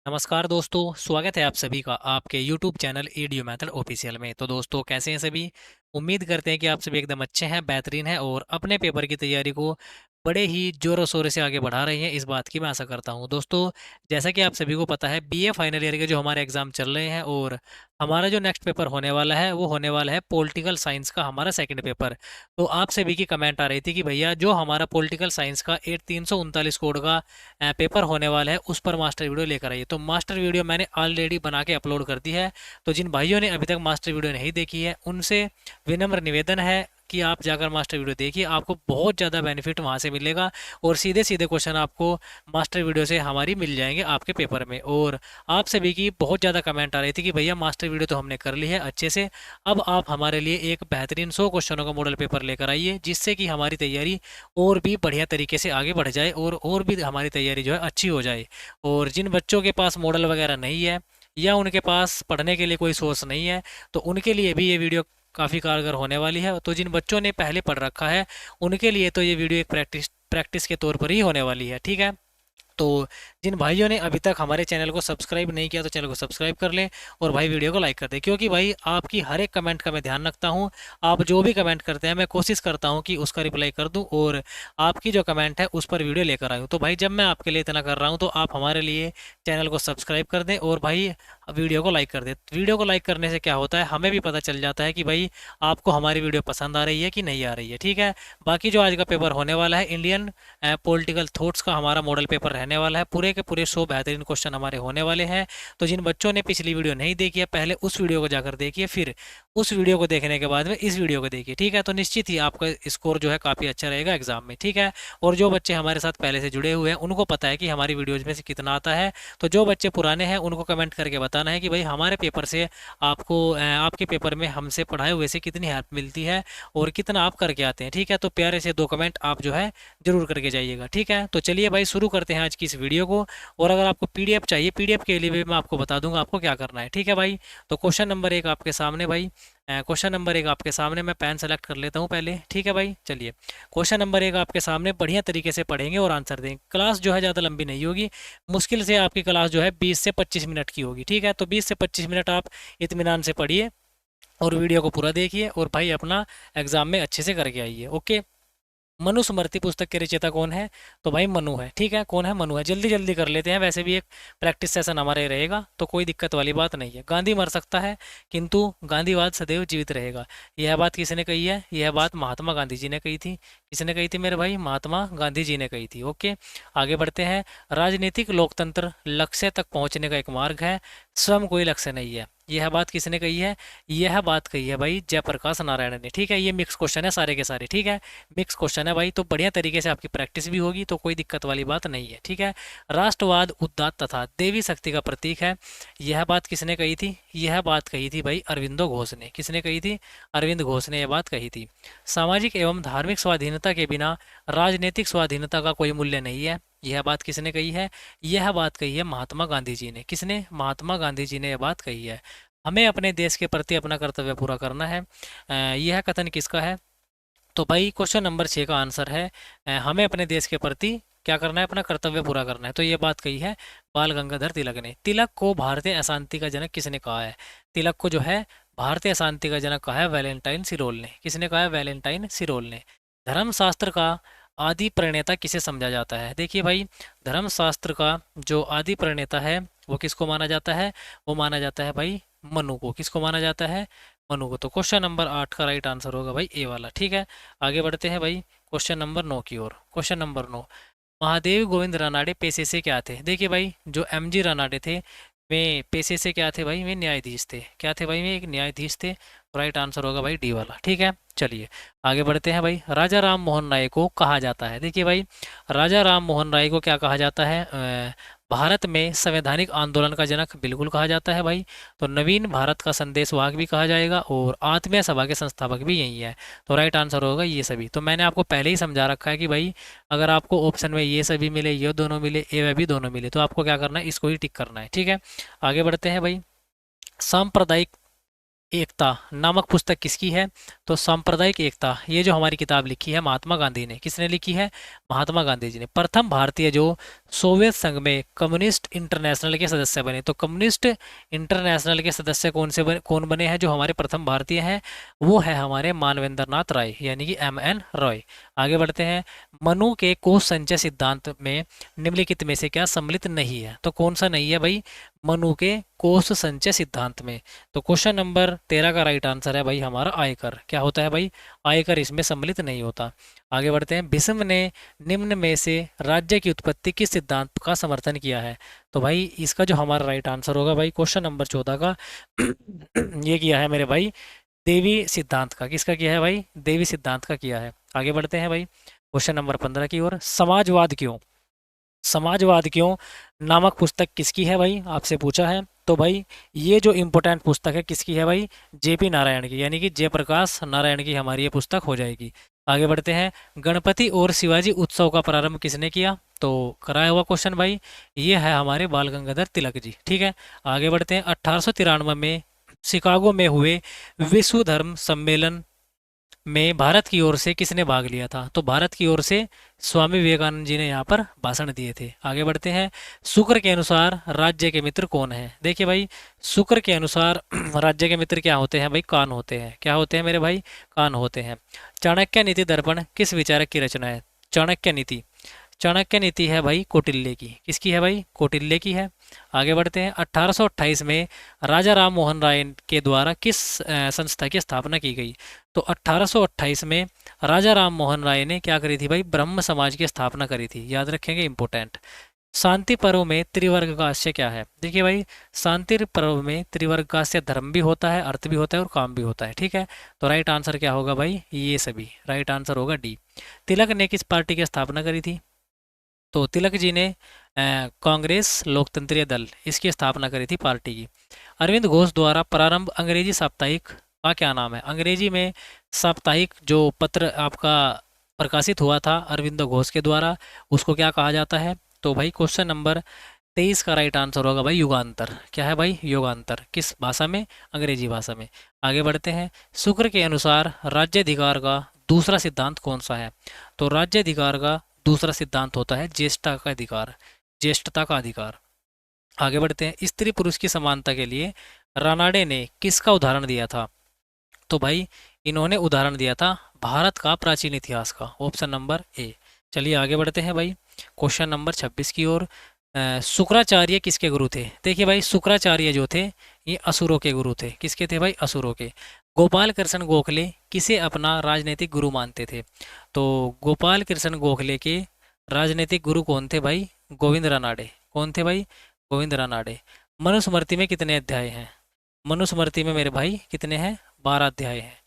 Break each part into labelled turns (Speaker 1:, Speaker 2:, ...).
Speaker 1: नमस्कार दोस्तों, स्वागत है आप सभी का आपके YouTube channel ADO method official में। तो दोस्तों, कैसे हैं सभी? उम्मीद करते हैं कि आप सभी एकदम अच्छे हैं, बेहतरीन हैं और अपने पेपर की तैयारी को बड़े ही ज़ोरों शोरों से आगे बढ़ा रहे हैं, इस बात की मैं आशा करता हूं। दोस्तों, जैसा कि आप सभी को पता है, बीए फाइनल ईयर के जो हमारे एग्ज़ाम चल रहे हैं और हमारा जो नेक्स्ट पेपर होने वाला है वो होने वाला है पॉलिटिकल साइंस का हमारा सेकंड पेपर। तो आप सभी की कमेंट आ रही थी कि भैया जो हमारा पॉलिटिकल साइंस का 339 कोड का पेपर होने वाला है उस पर मास्टर वीडियो लेकर आइए। तो मास्टर वीडियो मैंने ऑलरेडी बना के अपलोड कर दी है। तो जिन भाइयों ने अभी तक मास्टर वीडियो नहीं देखी है उनसे विनम्र निवेदन है कि आप जाकर मास्टर वीडियो देखिए, आपको बहुत ज़्यादा बेनिफिट वहाँ से मिलेगा और सीधे सीधे क्वेश्चन आपको मास्टर वीडियो से हमारी मिल जाएंगे आपके पेपर में। और आप सभी की बहुत ज़्यादा कमेंट आ रही थी कि भैया मास्टर वीडियो तो हमने कर ली है अच्छे से, अब आप हमारे लिए एक बेहतरीन 100 क्वेश्चनों का मॉडल पेपर लेकर आइए जिससे कि हमारी तैयारी और भी बढ़िया तरीके से आगे बढ़ जाए और भी हमारी तैयारी जो है अच्छी हो जाए। और जिन बच्चों के पास मॉडल वगैरह नहीं है या उनके पास पढ़ने के लिए कोई सोर्स नहीं है तो उनके लिए भी ये वीडियो काफ़ी कारगर होने वाली है। तो जिन बच्चों ने पहले पढ़ रखा है उनके लिए तो ये वीडियो एक प्रैक्टिस के तौर पर ही होने वाली है, ठीक है। तो जिन भाइयों ने अभी तक हमारे चैनल को सब्सक्राइब नहीं किया तो चैनल को सब्सक्राइब कर लें और भाई वीडियो को लाइक कर दें, क्योंकि भाई आपकी हर एक कमेंट का मैं ध्यान रखता हूं। आप जो भी कमेंट करते हैं मैं कोशिश करता हूं कि उसका रिप्लाई कर दूं और आपकी जो कमेंट है उस पर वीडियो लेकर आऊँ। तो भाई जब मैं आपके लिए इतना कर रहा हूं तो आप हमारे लिए चैनल को सब्सक्राइब कर दें और भाई वीडियो को लाइक कर दें। वीडियो को लाइक करने से क्या होता है, हमें भी पता चल जाता है कि भाई आपको हमारी वीडियो पसंद आ रही है कि नहीं आ रही है, ठीक है। बाकी जो आज का पेपर होने वाला है इंडियन पॉलिटिकल थॉट्स का हमारा मॉडल पेपर रहने वाला है, पूरे के पूरे 100 बेहतरीन क्वेश्चन हमारे होने वाले हैं। तो जिन बच्चों ने पिछली वीडियो नहीं देखी है पहले उस वीडियो को जाकर देखिए, फिर उस वीडियो को देखने के बाद में इस वीडियो को देखिए, ठीक है। तो निश्चित ही आपका स्कोर जो है काफ़ी अच्छा रहेगा एग्जाम में, ठीक है। और जो बच्चे हमारे साथ पहले से जुड़े हुए हैं उनको पता है कि हमारी वीडियोज में से कितना आता है। तो जो बच्चे पुराने हैं उनको कमेंट करके बताना है कि भाई हमारे पेपर से आपको आपके पेपर में हमसे पढ़ाए हुए से कितनी हेल्प मिलती है और कितना आप करके आते हैं, ठीक है। तो प्यारे से 2 कमेंट आप जो है जरूर करके जाइएगा, ठीक है। तो चलिए भाई शुरू करते हैं आज की इस वीडियो को। और अगर आपको पीडीएफ चाहिए, पीडीएफ के लिए भी मैं आपको बता दूंगा आपको क्या करना है, ठीक है भाई। तो क्वेश्चन नंबर 1 आपके सामने भाई, क्वेश्चन नंबर 1 आपके सामने, मैं पेन सेलेक्ट कर लेता हूँ पहले, ठीक है भाई। चलिए क्वेश्चन नंबर 1 आपके सामने, बढ़िया तरीके से पढ़ेंगे और आंसर देंगे। क्लास जो है ज़्यादा लंबी नहीं होगी, मुश्किल से आपकी क्लास जो है 20 से 25 मिनट की होगी, ठीक है। तो 20 से 25 मिनट आप इत्मीनान से पढ़िए और वीडियो को पूरा देखिए और भाई अपना एग्जाम में अच्छे से करके आइए, ओके। मनुस्मृति पुस्तक के रचयिता कौन है? तो भाई मनु है, ठीक है। कौन है? मनु है। जल्दी जल्दी कर लेते हैं, वैसे भी एक प्रैक्टिस सेशन हमारे रहेगा तो कोई दिक्कत वाली बात नहीं है। गांधी मर सकता है किंतु गांधीवाद सदैव जीवित रहेगा, यह बात किसने कही है? यह बात महात्मा गांधी जी ने कही थी। किसने कही थी मेरे भाई? महात्मा गांधी जी ने कही थी, ओके। आगे बढ़ते हैं। राजनीतिक लोकतंत्र लक्ष्य तक पहुंचने का एक मार्ग है, स्वयं कोई लक्ष्य नहीं है, यह बात किसने कही है? यह बात कही है भाई जयप्रकाश नारायण ने, ठीक है। ये मिक्स क्वेश्चन है सारे के सारे, ठीक है। मिक्स क्वेश्चन है भाई, तो बढ़िया तरीके से आपकी प्रैक्टिस भी होगी तो कोई दिक्कत वाली बात नहीं है, ठीक है। राष्ट्रवाद उदात्त तथा देवी शक्ति का प्रतीक है, यह बात किसने कही थी? यह बात कही थी भाई अरविंदो घोष ने। किसने कही थी? अरविंद घोष ने यह बात कही थी। सामाजिक एवं धार्मिक स्वाधीनता के बिना राजनीतिक स्वाधीनता का कोई मूल्य नहीं है, यह बात किसने कही है? यह बात कही है महात्मा गांधी जी ने। किसने? महात्मा गांधी जी ने यह बात कही है। हमें अपने देश के प्रति अपना कर्तव्य पूरा करना है, यह कथन किसका है? तो भाई क्वेश्चन नंबर 6 का आंसर है हमें अपने देश के प्रति क्या करना है? अपना कर्तव्य पूरा करना है। तो ये बात कही है बाल गंगाधर तिलक ने। तिलक को भारतीय अशांति का जनक किसने कहा है? तिलक को जो है भारतीय अशांति का जनक कहा है वैलेंटाइन सिरोल ने। किसने कहा है? वैलेंटाइन सिरोल ने। धर्मशास्त्र का आदि प्रणेता किसे समझा जाता है? देखिए भाई, धर्मशास्त्र का जो आदि प्रणेता है वो किसको माना जाता है? वो माना जाता है भाई मनु को। किसको माना जाता है? मनु को। तो क्वेश्चन नंबर 8 का राइट आंसर होगा भाई ए वाला, ठीक है। आगे बढ़ते हैं भाई क्वेश्चन नंबर 9 की ओर। क्वेश्चन नंबर 9, महादेव गोविंद रानाडे पेशे से क्या थे? देखिए भाई, जो एमजी रानाडे थे वे पेशे से क्या थे भाई? वे न्यायाधीश थे। क्या थे भाई? वे एक न्यायाधीश थे। राइट आंसर होगा भाई डी वाला, ठीक है। चलिए आगे बढ़ते हैं भाई। राजा राम मोहन राय को कहा जाता है, देखिए भाई, राजा राम मोहन राय को क्या कहा जाता है? भारत में संवैधानिक आंदोलन का जनक बिल्कुल कहा जाता है भाई। तो नवीन भारत का संदेशवाहक भी कहा जाएगा और आत्मीय सभा के संस्थापक भी यही है। तो राइट आंसर होगा ये सभी। तो मैंने आपको पहले ही समझा रखा है कि भाई अगर आपको ऑप्शन में ये सभी मिले, ये दोनों मिले, ए व भी दोनों मिले, तो आपको क्या करना है? इसको ही टिक करना है, ठीक है। आगे बढ़ते हैं भाई। सांप्रदायिक एकता नामक पुस्तक किसकी है? तो सांप्रदायिक एकता, ये जो हमारी किताब लिखी है महात्मा गांधी ने, किसने लिखी है? महात्मा गांधी जी ने। प्रथम भारतीय जो सोवियत संघ में कम्युनिस्ट इंटरनेशनल के सदस्य बने, तो कम्युनिस्ट इंटरनेशनल के सदस्य कौन बने हैं जो हमारे प्रथम भारतीय हैं? वो है हमारे मानवेंद्र नाथ राय, यानी कि M.N. रॉय। आगे बढ़ते हैं। मनु के कोश संचय सिद्धांत में निम्नलिखित में से क्या सम्मिलित नहीं है? तो कौन सा नहीं है भाई? मनु के कोश संचय सिद्धांत में। तो क्वेश्चन नंबर 13 का राइट आंसर है भाई हमारा आयकर। क्या होता है भाई? आयकर इसमें सम्मिलित नहीं होता। आगे बढ़ते हैं। भीष्म ने निम्न में से राज्य की उत्पत्ति किस सिद्धांत का समर्थन किया है? तो भाई इसका जो हमारा राइट आंसर होगा भाई क्वेश्चन नंबर 14 का ये किया है मेरे भाई देवी सिद्धांत का। किसका किया है भाई? देवी सिद्धांत का किया है। आगे बढ़ते हैं भाई क्वेश्चन नंबर 15 की ओर। समाजवाद क्यों, समाजवाद क्यों नामक पुस्तक किसकी है भाई? आपसे पूछा है। तो भाई ये जो इम्पोर्टेंट पुस्तक है किसकी है भाई? JP नारायण की, यानी कि जयप्रकाश नारायण की हमारी ये पुस्तक हो जाएगी। आगे बढ़ते हैं। गणपति और शिवाजी उत्सव का प्रारंभ किसने किया? तो कराया हुआ क्वेश्चन भाई, ये है हमारे बाल गंगाधर तिलक जी। ठीक है, आगे बढ़ते हैं। 1893 में शिकागो में हुए विश्व धर्म सम्मेलन में भारत की ओर से किसने भाग लिया था? तो भारत की ओर से स्वामी विवेकानंद जी ने यहाँ पर भाषण दिए थे। आगे बढ़ते हैं। शुक्र के अनुसार राज्य के मित्र कौन है? देखिए भाई, शुक्र के अनुसार राज्य के मित्र क्या होते हैं भाई? कान होते हैं। क्या होते हैं मेरे भाई? कान होते हैं। चाणक्य नीति दर्पण किस विचारक की रचना है? चाणक्य नीति, चाणक्य नीति है भाई कौटिल्य की। किसकी है भाई? कौटिल्य की है। आगे बढ़ते हैं। 1828 में राजा राम मोहन राय के द्वारा किस संस्था की स्थापना की गई? तो 1828 में राजा राम मोहन राय ने क्या करी थी भाई? ब्रह्म समाज की स्थापना करी थी। याद रखेंगे, इंपोर्टेंट। शांति पर्व में त्रिवर्ग का आशय क्या है? देखिए भाई, शांति पर्व में त्रिवर्ग का आशय धर्म भी होता है, अर्थ भी होता है और काम भी होता है। ठीक है, तो राइट आंसर क्या होगा भाई? ये सभी राइट आंसर होगा डी। तिलक ने किस पार्टी की स्थापना करी थी? तो तिलक जी ने कांग्रेस लोकतंत्रीय दल, इसकी स्थापना करी थी पार्टी की। अरविंद घोष द्वारा प्रारंभ अंग्रेजी साप्ताहिक का क्या नाम है? अंग्रेजी में साप्ताहिक जो पत्र आपका प्रकाशित हुआ था अरविंद घोष के द्वारा, उसको क्या कहा जाता है? तो भाई क्वेश्चन नंबर 23 का राइट आंसर होगा भाई युगांतर। क्या है भाई? युगांतर। किस भाषा में? अंग्रेजी भाषा में। आगे बढ़ते हैं। शुक्र के अनुसार राज्याधिकार का दूसरा सिद्धांत कौन सा है? तो राज्याधिकार का दूसरा सिद्धांत होता है ज्येष्ठता का अधिकार, ज्येष्ठता का अधिकार। आगे बढ़ते हैं। स्त्री पुरुष की समानता के लिए रानाडे ने किसका उदाहरण दिया था? तो भाई इन्होंने उदाहरण दिया था भारत का प्राचीन इतिहास का, ऑप्शन नंबर ए। चलिए आगे बढ़ते हैं भाई क्वेश्चन नंबर 26 की ओर। शुक्राचार्य किसके गुरु थे? देखिए भाई, शुक्राचार्य जो थे ये असुरों के गुरु थे। किसके थे भाई? असुरों के। गोपाल कृष्ण गोखले किसे अपना राजनीतिक गुरु मानते थे? तो गोपाल कृष्ण गोखले के राजनीतिक गुरु कौन थे भाई? गोविंद रानाडे। कौन थे भाई? गोविंद रानाडे। मनुस्मृति में कितने अध्याय हैं? मनुस्मृति में मेरे भाई कितने हैं? 12 अध्याय हैं।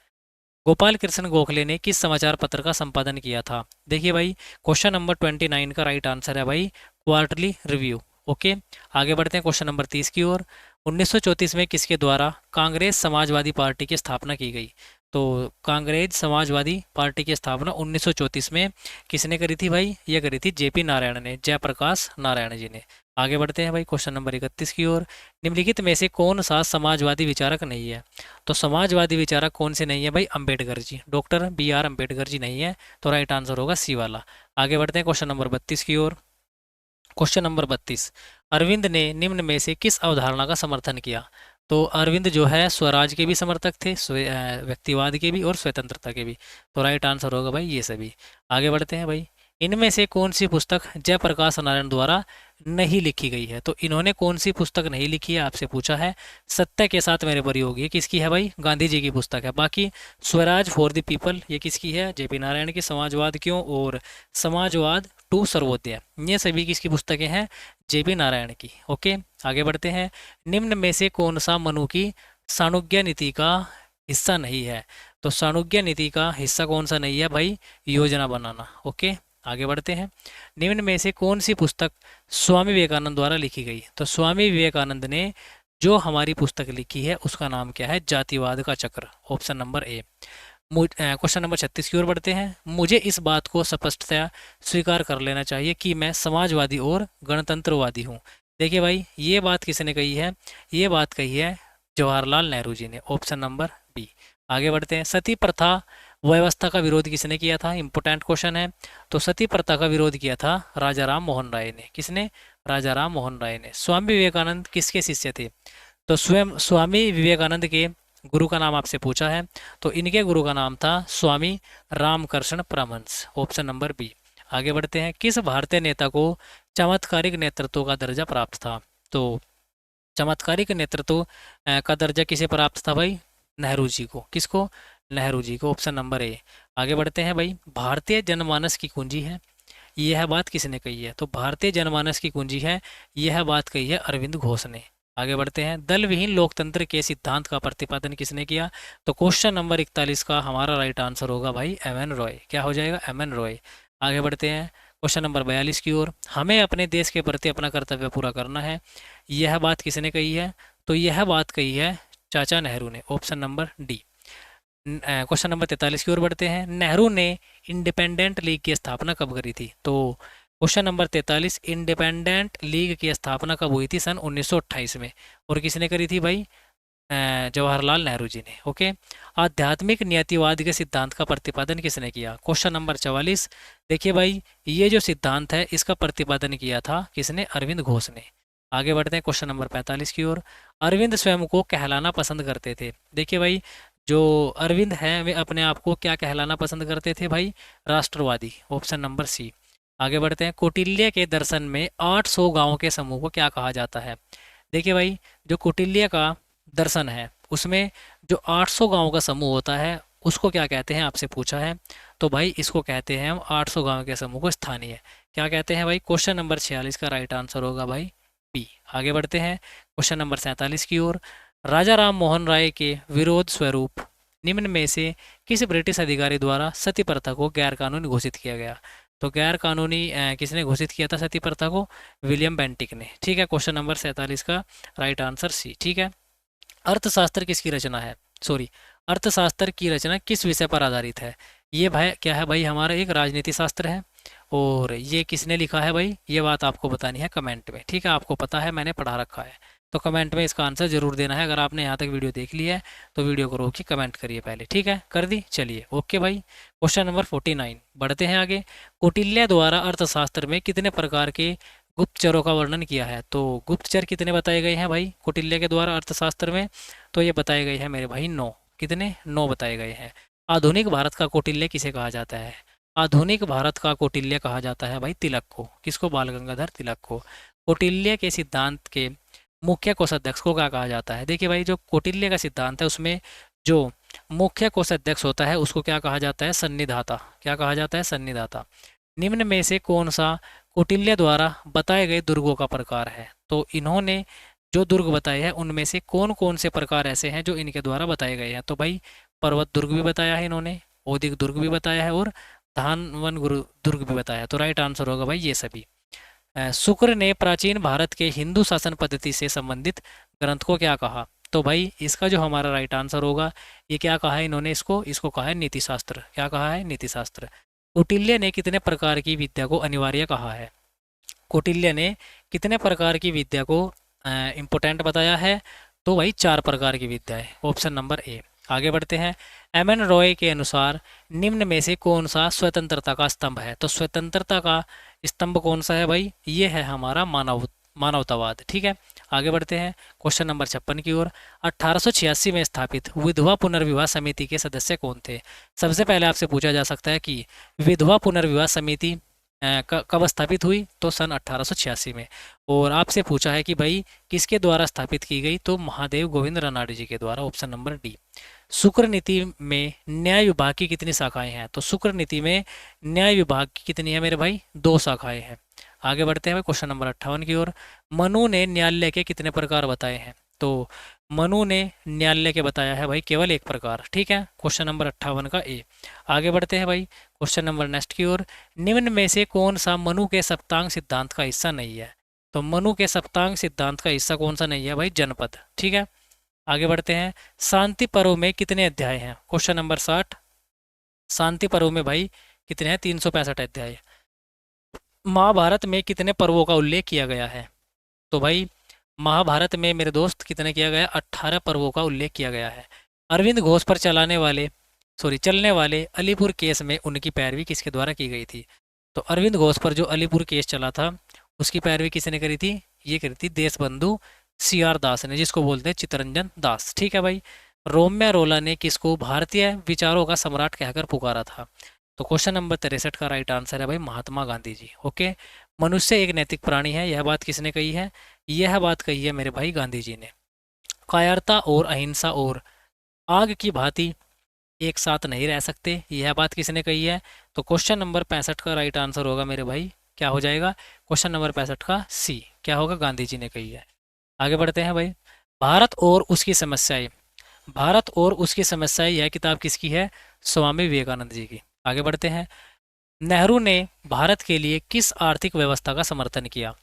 Speaker 1: गोपाल कृष्ण गोखले ने किस समाचार पत्र का संपादन किया था? देखिए भाई, क्वेश्चन नंबर 29 का राइट आंसर है भाई क्वार्टरली रिव्यू। ओके, आगे बढ़ते हैं क्वेश्चन नंबर 30 की ओर। 1934 में किसके द्वारा कांग्रेस समाजवादी पार्टी की स्थापना की गई? तो कांग्रेस समाजवादी पार्टी की स्थापना 1934 में किसने करी थी भाई? ये करी थी JP नारायण ने, जयप्रकाश नारायण जी ने। आगे बढ़ते हैं भाई क्वेश्चन नंबर 31 की ओर। निम्नलिखित में से कौन सा समाजवादी विचारक नहीं है? तो समाजवादी विचारक कौन से नहीं है भाई? अंबेडकर जी, डॉक्टर BR अंबेडकर जी नहीं है। तो राइट आंसर होगा सी वाला। आगे बढ़ते हैं क्वेश्चन नंबर 32 की ओर। Question number 32। अरविंद ने निम्न में से किस अवधारणा का समर्थन किया? तो अरविंद जो है स्वराज के भी समर्थक थे, व्यक्तिवाद के भी और स्वतंत्रता के भी। तो राइट आंसर होगा भाई ये सभी। आगे बढ़ते हैं भाई। इनमें से कौन सी पुस्तक जयप्रकाश नारायण द्वारा नहीं लिखी गई है? तो इन्होंने कौन सी पुस्तक नहीं लिखी है आपसे पूछा है। सत्य के साथ मेरे परियोग, ये किसकी है भाई? गांधी जी की पुस्तक है। बाकी स्वराज फॉर द पीपल ये किसकी है? JP नारायण की। समाजवाद क्यों और समाजवाद टू सर्वोदय, ये सभी किसकी पुस्तकें हैं? JP नारायण की। ओके, आगे बढ़ते हैं। निम्न में से कौन सा मनु की सानुज्ञा नीति का हिस्सा नहीं है? तो सानुज्ञा नीति का हिस्सा कौन सा नहीं है भाई? योजना बनाना। ओके, आगे बढ़ते हैं। निम्न में से कौन सी पुस्तक स्वामी विवेकानंद द्वारा लिखी गई? तो स्वामी विवेकानंद ने जो हमारी पुस्तक लिखी है उसका नाम क्या है? जातिवाद का चक्र, option number A. Question number 36 की ओर बढ़ते हैं। मुझे इस बात को स्पष्टतया स्वीकार कर लेना चाहिए कि मैं समाजवादी और गणतंत्रवादी हूँ। देखिए भाई, ये बात किसने कही है? ये बात कही है जवाहरलाल नेहरू जी ने, ऑप्शन नंबर बी। आगे बढ़ते हैं, सती प्रथा व्यवस्था का विरोध किसने किया था? इंपोर्टेंट क्वेश्चन है। तो सती प्रथा का विरोध किया था राजा राम मोहन राय ने। किसने? राजा राम मोहन राय ने। स्वामी विवेकानंद किसके शिष्य थे? तो स्वयं स्वामी विवेकानंद के गुरु का नाम आपसे पूछा है, तो इनके गुरु का नाम था Swami Ramakrishna Paramahamsa, option number B. आगे बढ़ते हैं, किस भारतीय नेता को चमत्कारिक नेतृत्व का दर्जा प्राप्त था? तो चमत्कारिक नेतृत्व का दर्जा किसे प्राप्त था भाई? नेहरू जी को। किसको? नेहरू जी को, ऑप्शन नंबर ए। आगे बढ़ते हैं भाई, भारतीय जनमानस की कुंजी है, यह बात किसने कही है? तो भारतीय जनमानस की कुंजी है, यह बात कही है अरविंद घोष ने। आगे बढ़ते हैं, दल विहीन लोकतंत्र के सिद्धांत का प्रतिपादन किसने किया? तो क्वेश्चन नंबर 41 का हमारा राइट आंसर होगा भाई एम एन रॉय। क्या हो जाएगा? M N Roy. आगे बढ़ते हैं क्वेश्चन नंबर 42 की ओर, हमें अपने देश के प्रति अपना कर्तव्य पूरा करना है, यह बात किसने कही है? तो यह बात कही है चाचा नेहरू ने, option number D. Question number 43 की ओर बढ़ते हैं, नेहरू ने इंडिपेंडेंट लीग की स्थापना कब करी थी? तो क्वेश्चन नंबर 43, इंडिपेंडेंट लीग की स्थापना कब हुई थी? सन 1928 में। और किसने करी थी भाई? जवाहरलाल नेहरू जी ने। ओके। आध्यात्मिक नियतिवाद के सिद्धांत का प्रतिपादन किसने किया? क्वेश्चन नंबर 44, देखिए भाई, ये जो सिद्धांत है इसका प्रतिपादन किया था किसने? अरविंद घोष ने। आगे बढ़ते हैं क्वेश्चन नंबर 45 की ओर, अरविंद स्वयं को कहलाना पसंद करते थे। देखिए भाई, जो अरविंद हैं वे अपने आप को क्या कहलाना पसंद करते थे भाई? राष्ट्रवादी, ऑप्शन नंबर सी। आगे बढ़ते हैं, कौटिल्य के दर्शन में 800 गांवों के समूह को क्या कहा जाता है? देखिए भाई, जो कौटिल्य का दर्शन है उसमें जो 800 गांवों का समूह होता है उसको क्या कहते हैं आपसे पूछा है। तो भाई इसको कहते हैं हम 800 गांव के समूह को स्थानीय। क्या कहते हैं भाई? क्वेश्चन नंबर 46 का राइट आंसर होगा भाई बी। आगे बढ़ते हैं क्वेश्चन नंबर 47 की ओर, राजा राम मोहन राय के विरोध स्वरूप निम्न में से किस ब्रिटिश अधिकारी द्वारा सती प्रथा को गैर कानूनी घोषित किया गया? तो गैर कानूनी किसने घोषित किया था सती प्रथा को? विलियम बेंटिक ने। ठीक है, क्वेश्चन नंबर 47 का राइट आंसर सी। ठीक है, अर्थशास्त्र किसकी रचना है? सॉरी, अर्थशास्त्र की रचना किस विषय पर आधारित है? ये भाई क्या है भाई? हमारा एक राजनीति शास्त्र है। और ये किसने लिखा है भाई? ये बात आपको बतानी है कमेंट में। ठीक है, आपको पता है, मैंने पढ़ा रखा है, तो कमेंट में इसका आंसर जरूर देना है। अगर आपने यहाँ तक वीडियो देख ली है तो वीडियो को रोक के कमेंट करिए पहले। ठीक है, कर दी? चलिए ओके भाई। क्वेश्चन नंबर 49 बढ़ते हैं आगे। कौटिल्य द्वारा अर्थशास्त्र में कितने प्रकार के गुप्तचरों का वर्णन किया है? तो गुप्तचर कितने बताए गए हैं भाई कौटिल्य के द्वारा अर्थशास्त्र में? तो ये बताए गए हैं मेरे भाई 9। कितने? 9 बताए गए हैं। आधुनिक भारत का कौटिल्य किसे कहा जाता है? आधुनिक भारत का कौटिल्य कहा जाता है भाई तिलक को। किसको? बाल गंगाधर तिलक को। कौटिल्य के सिद्धांत के मुख्य कोषाध्यक्ष को क्या कहा जाता है? देखिए भाई, जो कौटिल्य का सिद्धांत है उसमें जो मुख्य कोषाध्यक्ष होता है उसको क्या कहा जाता है? सन्निधाता। क्या कहा जाता है? सन्निधाता। निम्न में से कौन सा कौटिल्य द्वारा बताए गए दुर्गों का प्रकार है? तो इन्होंने जो दुर्ग बताए हैं उनमें से कौन कौन से प्रकार ऐसे हैं जो इनके द्वारा बताए गए हैं? तो भाई पर्वत दुर्ग भी बताया है इन्होंने, औदिक दुर्ग भी बताया है, और धानवन गुरु दुर्ग भी बताया है। तो राइट आंसर होगा भाई ये सभी। शुक्र ने प्राचीन भारत के हिंदू शासन पद्धति से संबंधित ग्रंथ को क्या कहा? तो भाई इसका जो हमारा राइट आंसर होगा, ये क्या कहा है इन्होंने? इसको इसको कहा है नीति शास्त्र। क्या कहा है? नीति शास्त्र। कौटिल्य ने कितने प्रकार की विद्या को अनिवार्य कहा है? कौटिल्य ने कितने प्रकार की विद्या को इम्पोर्टेंट बताया है? तो भाई 4 प्रकार की विद्या है, ऑप्शन नंबर ए। आगे बढ़ते हैं, एम एन रॉय के अनुसार निम्न में से कौन सा स्वतंत्रता का स्तंभ है? तो स्वतंत्रता का स्तंभ कौन सा है भाई? ये है हमारा मानवतावाद। ठीक है, आगे बढ़ते हैं क्वेश्चन नंबर 56 की ओर। 1886 में स्थापित विधवा पुनर्विवाह समिति के सदस्य कौन थे? सबसे पहले आपसे पूछा जा सकता है कि विधवा पुनर्विवाह समिति कब स्थापित हुई? तो सन 1886 में। और आपसे पूछा है कि भाई किसके द्वारा स्थापित की गई? तो महादेव गोविंद रनाडे जी के द्वारा, ऑप्शन नंबर डी। शुक्र नीति में न्याय विभाग की कितनी शाखाएं हैं? तो शुक्र नीति में न्याय विभाग की कितनी है मेरे भाई? 2 शाखाएं हैं। आगे बढ़ते हैं भाई क्वेश्चन नंबर 58 की ओर। मनु ने न्यायालय के कितने प्रकार बताए हैं? तो मनु ने न्यायालय के बताया है भाई केवल 1 प्रकार। ठीक है, क्वेश्चन नंबर 58 का ए। आगे बढ़ते हैं भाई क्वेश्चन नंबर नेक्स्ट की ओर। निम्न में से कौन सा मनु के सप्तांग सिद्धांत का हिस्सा नहीं है? तो मनु के सप्तांग सिद्धांत का हिस्सा कौन सा नहीं है भाई? जनपद। ठीक है, आगे बढ़ते हैं, शांति पर्व में कितने अध्याय हैं? Question number 60। शांति पर्व में भाई कितने हैं? 365 अध्याय। महाभारत में कितने पर्वों का उल्लेख किया गया है? तो भाई महाभारत में मेरे दोस्त कितने किया गया, 18 पर्वों का उल्लेख किया गया है। अरविंद घोष पर चलने वाले अलीपुर केस में उनकी पैरवी किसके द्वारा की गई थी। तो अरविंद घोष पर जो अलीपुर केस चला था उसकी पैरवी किसने करी थी, ये करी थी देशबंधु CR दास ने, जिसको बोलते हैं चित्तरंजन दास। ठीक है भाई। रोम्या रोला ने किसको भारतीय विचारों का सम्राट कहकर पुकारा था। तो क्वेश्चन नंबर 63 का राइट आंसर है भाई महात्मा गांधी जी। ओके। मनुष्य एक नैतिक प्राणी है, यह बात किसने कही है, यह बात कही है मेरे भाई गांधी जी ने। कायरता और अहिंसा और आग की भांति एक साथ नहीं रह सकते, यह बात किसने कही है। तो क्वेश्चन नंबर 65 का राइट आंसर होगा मेरे भाई, क्या हो जाएगा, क्वेश्चन नंबर 65 का सी, क्या होगा, गांधी जी ने कही है। आगे बढ़ते हैं भाई। भारत और उसकी समस्याएं, भारत और उसकी समस्याएं, यह किताब किसकी है, स्वामी विवेकानंद जी की। आगे बढ़ते हैं। नेहरू ने भारत के लिए किस आर्थिक व्यवस्था का समर्थन किया।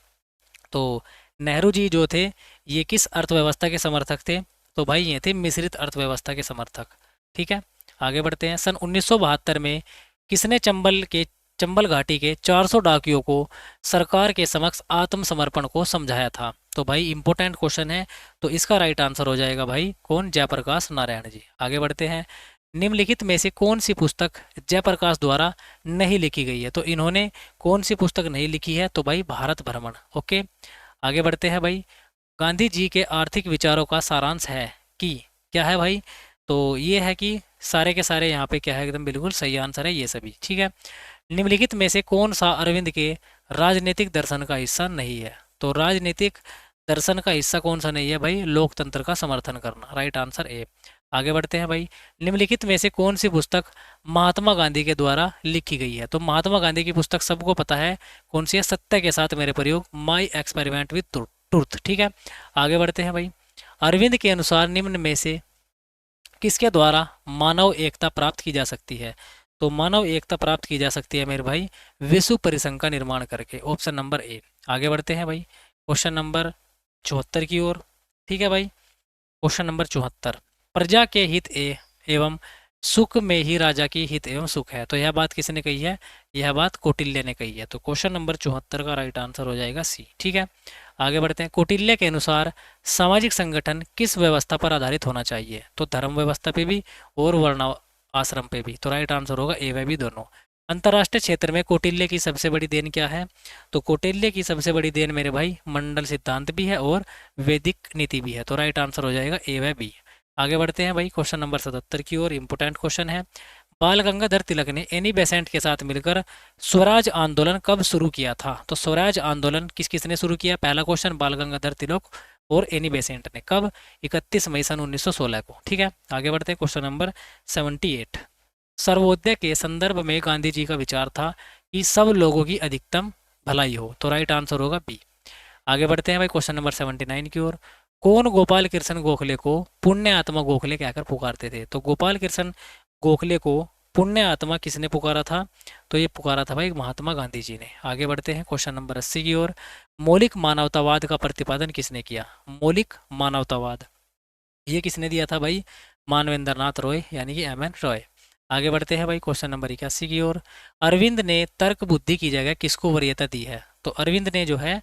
Speaker 1: तो नेहरू जी जो थे ये किस अर्थव्यवस्था के समर्थक थे, तो भाई ये थे मिश्रित अर्थव्यवस्था के समर्थक। ठीक है। आगे बढ़ते हैं। सन 1972 में किसने चंबल घाटी के 400 डाकियों को सरकार के समक्ष आत्मसमर्पण को समझाया था। तो भाई इंपॉर्टेंट क्वेश्चन है, तो इसका राइट आंसर हो जाएगा भाई कौन, जयप्रकाश नारायण जी। आगे बढ़ते हैं। निम्नलिखित में से कौन सी पुस्तक जयप्रकाश द्वारा नहीं लिखी गई है। तो इन्होंने कौन सी पुस्तक नहीं लिखी है, तो भाई भारत भ्रमण। ओके। आगे बढ़ते हैं भाई। गांधी जी के आर्थिक विचारों का सारांश है कि, क्या है भाई, तो ये है कि सारे के सारे यहाँ पे क्या है, एकदम बिल्कुल सही आंसर है ये सभी। ठीक है। निम्नलिखित में से कौन सा अरविंद के राजनीतिक दर्शन का हिस्सा नहीं है। तो राजनीतिक दर्शन का हिस्सा कौन सा नहीं है भाई, लोकतंत्र का समर्थन करना, राइट आंसर ए। आगे बढ़ते हैं भाई। निम्नलिखित में से कौन सी पुस्तक महात्मा गांधी के द्वारा लिखी गई है। तो महात्मा गांधी की पुस्तक सबको पता है कौन सी है, सत्य के साथ मेरे प्रयोग, माई एक्सपेरिमेंट विद ट्रुथ। ठीक है। आगे बढ़ते हैं भाई। अरविंद के अनुसार निम्न में से किसके द्वारा मानव एकता प्राप्त की जा सकती है। तो मानव एकता प्राप्त की जा सकती है मेरे भाई विश्व परिसंघ का निर्माण करके, ऑप्शन नंबर ए। आगे बढ़ते हैं भाई क्वेश्चन नंबर 74 की ओर। ठीक है भाई। Question number 74। प्रजा के हित एवं सुख में ही राजा की हित एवं सुख है। तो यह बात किसने कही है, यह बात कौटिल्य ने कही है। तो क्वेश्चन नंबर 74 का राइट आंसर हो जाएगा सी। ठीक है। आगे बढ़ते हैं। कौटिल्य के अनुसार सामाजिक संगठन किस व्यवस्था पर आधारित होना चाहिए। तो धर्म व्यवस्था पे भी और वर्ण आश्रम पे भी। तो राइट आंसर होगा ए व बी दोनों। अंतर्राष्ट्रीय क्षेत्र में कौटिल्य की सबसे बड़ी देन क्या है। तो कौटिल्य की सबसे बड़ी देन मेरे भाई मंडल सिद्धांत भी है और वैदिक नीति भी है। तो राइट आंसर हो जाएगा ए व बी। आगे बढ़ते हैं भाई क्वेश्चन नंबर 77 की ओर। इंपोर्टेंट क्वेश्चन है। बाल गंगाधर तिलक ने एनी बेसेंट के साथ मिलकर स्वराज आंदोलन कब शुरू किया था। तो स्वराज आंदोलन किसने शुरू किया, पहला क्वेश्चन बाल गंगाधर तिलक और एनी बेसेंट ने, कब, 31 मई सन 1916 को। ठीक है। आगे बढ़ते हैं क्वेश्चन नंबर 78। सर्वोदय के संदर्भ में गांधी जी का विचार था कि सब लोगों की अधिकतम भलाई हो। तो राइट आंसर होगा बी। आगे बढ़ते हैं भाई क्वेश्चन नंबर 79 की ओर। कौन गोपाल कृष्ण गोखले को पुण्य आत्मा गोखले कहकर पुकारते थे। तो गोपाल कृष्ण गोखले को पुण्य आत्मा किसने पुकारा था, तो ये पुकारा था भाई महात्मा गांधी जी ने। आगे बढ़ते हैं क्वेश्चन नंबर 80 की ओर। मौलिक मानवतावाद का प्रतिपादन किसने किया। मौलिक मानवतावाद ये किसने दिया था भाई, मानवेंद्र नाथ रॉय यानी कि MN रॉय। आगे बढ़ते हैं भाई क्वेश्चन नंबर 81 की ओर। अरविंद ने तर्क बुद्धि की जगह किसको वरीयता दी है। तो अरविंद ने जो है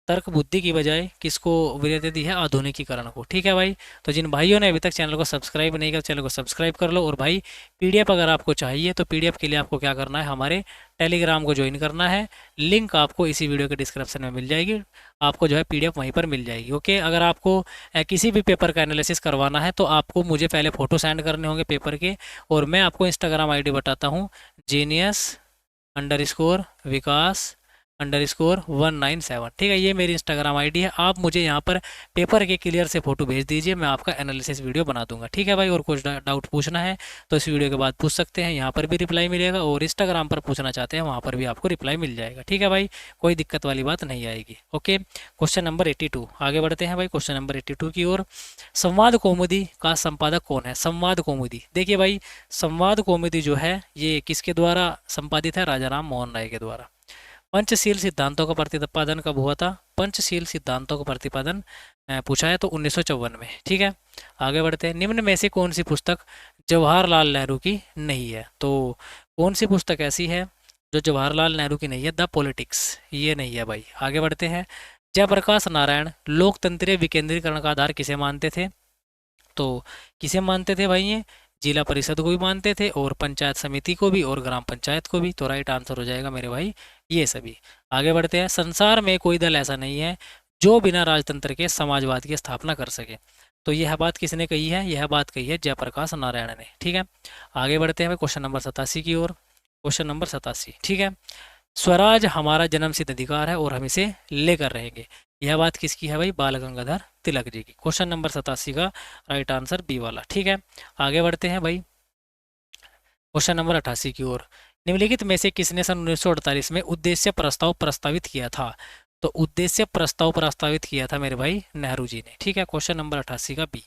Speaker 1: तर्क बुद्धि की बजाय किसको वरीयता दी है, आधुनिकीकरण को। ठीक है भाई। तो जिन भाइयों ने अभी तक चैनल को सब्सक्राइब नहीं किया, चैनल को सब्सक्राइब कर लो। और भाई PDF अगर आपको चाहिए तो PDF के लिए आपको क्या करना है, हमारे टेलीग्राम को ज्वाइन करना है। लिंक आपको इसी वीडियो के डिस्क्रिप्शन में मिल जाएगी, आपको जो है PDF वहीं पर मिल जाएगी। ओके। अगर आपको किसी भी पेपर का एनालिसिस करवाना है तो आपको मुझे पहले फ़ोटो सेंड करने होंगे पेपर के, और मैं आपको इंस्टाग्राम ID बताता हूँ, genius_विकास_197। ठीक है। ये मेरी इंस्टाग्राम ID है। आप मुझे यहाँ पर पेपर के क्लियर से फ़ोटो भेज दीजिए, मैं आपका एनालिसिस वीडियो बना दूंगा। ठीक है भाई। और कुछ डाउट पूछना है तो इस वीडियो के बाद पूछ सकते हैं, यहाँ पर भी रिप्लाई मिलेगा, और इंस्टाग्राम पर पूछना चाहते हैं वहाँ पर भी आपको रिप्लाई मिल जाएगा। ठीक है भाई। कोई दिक्कत वाली बात नहीं आएगी। ओके। Question number 82। आगे बढ़ते हैं भाई क्वेश्चन नंबर 82 की ओर। संवाद कौमुदी का संपादक कौन है। संवाद कौमुदी, देखिए भाई संवाद कौमुदी जो है ये किसके द्वारा संपादित है, राजा राम मोहन राय के द्वारा। पंचशील सिद्धांतों का प्रतिपादन कब हुआ था। पंचशील सिद्धांतों का प्रतिपादन पूछा है तो 1954 में। ठीक है। आगे बढ़ते हैं। निम्न में से कौन सी पुस्तक जवाहरलाल नेहरू की नहीं है। तो कौन सी पुस्तक ऐसी है जो जवाहरलाल नेहरू की नहीं है, द पॉलिटिक्स, ये नहीं है भाई। आगे बढ़ते हैं। जयप्रकाश नारायण लोकतंत्रीय विकेंद्रीकरण का आधार किसे मानते थे? तो किसे मानते थे भाई? ये जिला परिषद को भी मानते थे और पंचायत समिति को भी और ग्राम पंचायत को भी। तो राइट आंसर हो जाएगा मेरे भाई ये सभी। आगे बढ़ते हैं। संसार में कोई दल ऐसा नहीं है जो बिना राजतंत्र के समाजवाद की स्थापना कर सके। तो यह बात किसने कही है? यह बात कही है जयप्रकाश नारायण ने। ठीक है, आगे बढ़ते हैं भाई क्वेश्चन नंबर 87 की ओर। क्वेश्चन नंबर 87, ठीक है। स्वराज हमारा जन्मसिद्ध अधिकार है और हम इसे लेकर रहेंगे। यह बात किसकी है भाई? बाल गंगाधर तिलक जी की। क्वेश्चन नंबर 87 का राइट आंसर बी वाला। ठीक है, आगे बढ़ते हैं भाई क्वेश्चन नंबर 88 की ओर। निम्नलिखित में से किसने सन 1948 में उद्देश्य प्रस्ताव प्रस्तावित किया था? तो उद्देश्य प्रस्ताव प्रस्तावित किया था मेरे भाई नेहरू जी ने। ठीक है, क्वेश्चन नंबर 88 का बी।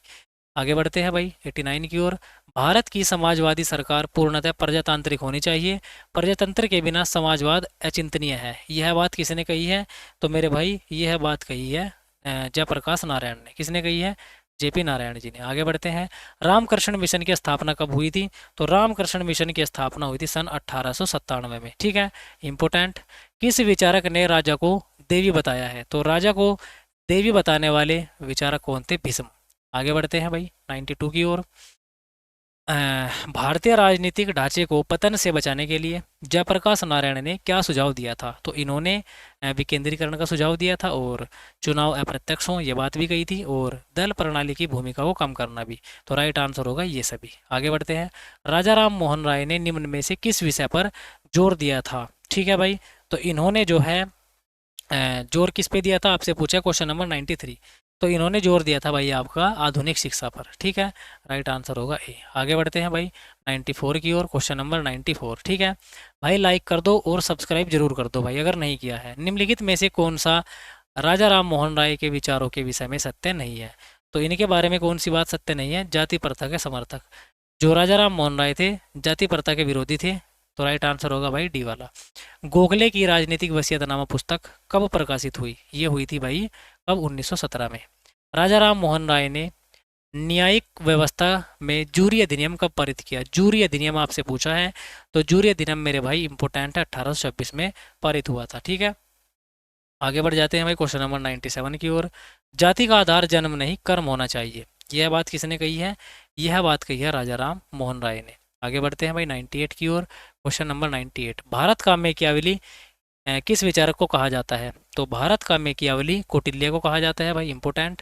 Speaker 1: आगे बढ़ते हैं भाई 89 की ओर। भारत की समाजवादी सरकार पूर्णतः प्रजातांत्रिक होनी चाहिए, प्रजातंत्र के बिना समाजवाद अचिंतनीय है। यह बात किसने कही है? तो मेरे भाई यह बात कही है जयप्रकाश नारायण ने। किसने कही है? जेपी नारायण जी ने। आगे बढ़ते हैं। रामकृष्ण मिशन की स्थापना कब हुई थी? तो रामकृष्ण मिशन की स्थापना हुई थी सन 1897 में। ठीक है, इंपोर्टेंट। किस विचारक ने राजा को देवी बताया है? तो राजा को देवी बताने वाले विचारक कौन थे? भीष्म। आगे बढ़ते हैं भाई 92 की ओर। भारतीय राजनीतिक ढांचे को पतन से बचाने के लिए जयप्रकाश नारायण ने क्या सुझाव दिया था? तो इन्होंने विकेंद्रीकरण का सुझाव दिया था और चुनाव अप्रत्यक्ष हों ये बात भी कही थी और दल प्रणाली की भूमिका को कम करना भी। तो राइट आंसर होगा ये सभी। आगे बढ़ते हैं। राजा राम मोहन राय ने निम्न में से किस विषय पर जोर दिया था? ठीक है भाई, तो इन्होंने जो है जोर किस पे दिया था आपसे पूछा क्वेश्चन नंबर 93। तो इन्होंने जोर दिया था भाई आपका आधुनिक शिक्षा पर। ठीक है, राइट आंसर होगा ए। आगे बढ़ते हैं भाई 94 की ओर। क्वेश्चन नंबर 94, ठीक है भाई। लाइक कर दो और सब्सक्राइब जरूर कर दो भाई अगर नहीं किया है। निम्नलिखित में से कौन सा राजा राम मोहन राय के विचारों के विषय में सत्य नहीं है? तो इनके बारे में कौन सी बात सत्य नहीं है? जाति प्रथा के समर्थक। जो राजा राम मोहन राय थे जाति प्रथा के विरोधी थे। तो राइट आंसर होगा भाई डी वाला। गोखले की राजनीतिक वसीयतनामा पुस्तक कब प्रकाशित हुई? ये हुई थी भाई कब? 1917 में। राजा राम मोहन राय ने न्यायिक व्यवस्था में जूरी अधिनियम कब पारित किया? जूरी अधिनियम आपसे पूछा है, तो जूरी अधिनियम मेरे भाई इंपोर्टेंट है, 1826 में पारित हुआ था। ठीक है, आगे बढ़ जाते हैं भाई क्वेश्चन नंबर 97 की ओर। जाति का आधार जन्म नहीं कर्म होना चाहिए। यह बात किसने कही है? यह बात कही है राजा राम मोहन राय ने। आगे बढ़ते हैं भाई 98 की ओर। क्वेश्चन नंबर 98, भारत का मेकियावली किस विचारक को कहा जाता है? तो भारत का मेकियावली कौटिल्य को कहा जाता है भाई, इंपोर्टेंट।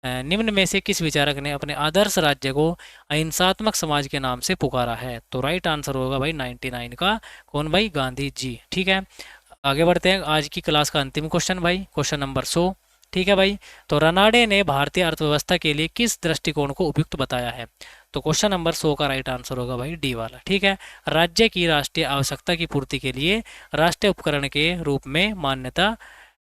Speaker 1: निम्न में से किस विचारक ने अपने आदर्श राज्य को अहिंसात्मक समाज के नाम से पुकारा है? तो राइट आंसर होगा भाई 99 का। कौन भाई? गांधी जी। ठीक है, आगे बढ़ते हैं। आज की क्लास का अंतिम क्वेश्चन भाई, क्वेश्चन नंबर 100। ठीक है भाई, तो रनाडे ने भारतीय अर्थव्यवस्था के लिए किस दृष्टिकोण को उपयुक्त बताया है? तो क्वेश्चन नंबर 100 का राइट आंसर होगा भाई डी वाला। ठीक है, राज्य की राष्ट्रीय आवश्यकता की पूर्ति के लिए राष्ट्रीय उपकरण के रूप में मान्यता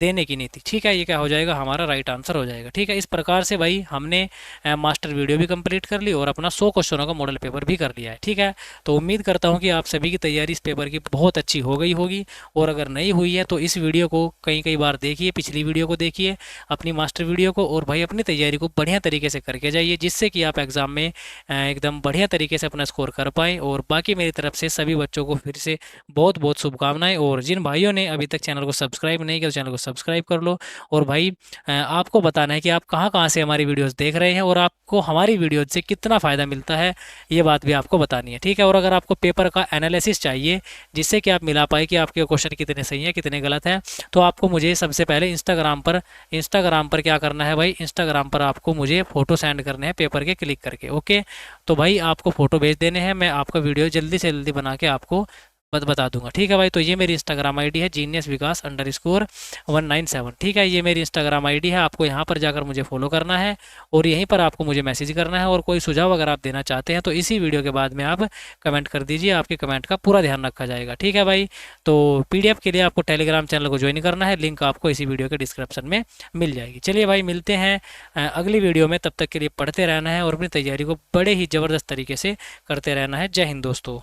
Speaker 1: देने की नीति। ठीक है, ये क्या हो जाएगा? हमारा राइट आंसर हो जाएगा। ठीक है, इस प्रकार से भाई हमने मास्टर वीडियो भी कंप्लीट कर ली और अपना 100 क्वेश्चनों का मॉडल पेपर भी कर लिया है। ठीक है, तो उम्मीद करता हूँ कि आप सभी की तैयारी इस पेपर की बहुत अच्छी हो गई होगी, और अगर नहीं हुई है तो इस वीडियो को कई कई बार देखिए, पिछली वीडियो को देखिए, अपनी मास्टर वीडियो को, और भाई अपनी तैयारी को बढ़िया तरीके से करके जाइए, जिससे कि आप एग्जाम में एकदम बढ़िया तरीके से अपना स्कोर कर पाएँ। और बाकी मेरी तरफ से सभी बच्चों को फिर से बहुत बहुत शुभकामनाएं, और जिन भाइयों ने अभी तक चैनल को सब्सक्राइब नहीं किया तो चैनल को सब्सक्राइब कर लो। और भाई आपको बताना है कि आप कहाँ कहाँ से हमारी वीडियोस देख रहे हैं और आपको हमारी वीडियोस से कितना फ़ायदा मिलता है, ये बात भी आपको बतानी है। ठीक है, और अगर आपको पेपर का एनालिसिस चाहिए जिससे कि आप मिला पाए कि आपके क्वेश्चन कितने सही हैं कितने गलत हैं, तो आपको मुझे सबसे पहले इंस्टाग्राम पर क्या करना है भाई? इंस्टाग्राम पर आपको मुझे फ़ोटो सेंड करने हैं पेपर के क्लिक करके। ओके, तो भाई आपको फ़ोटो भेज देने हैं, मैं आपका वीडियो जल्दी से जल्दी बना के आपको बता दूंगा। ठीक है भाई, तो ये मेरी इंस्टाग्राम आईडी है जीनियस विकास _197। ठीक है, ये मेरी इंस्टाग्राम आईडी है, आपको यहाँ पर जाकर मुझे फॉलो करना है और यहीं पर आपको मुझे मैसेज करना है। और कोई सुझाव अगर आप देना चाहते हैं तो इसी वीडियो के बाद में आप कमेंट कर दीजिए, आपके कमेंट का पूरा ध्यान रखा जाएगा। ठीक है भाई, तो PDF के लिए आपको टेलीग्राम चैनल को ज्वाइन करना है, लिंक आपको इसी वीडियो के डिस्क्रिप्शन में मिल जाएगी। चलिए भाई, मिलते हैं अगली वीडियो में, तब तक के लिए पढ़ते रहना है और अपनी तैयारी को बड़े ही ज़बरदस्त तरीके से करते रहना है। जय हिंद दोस्तों।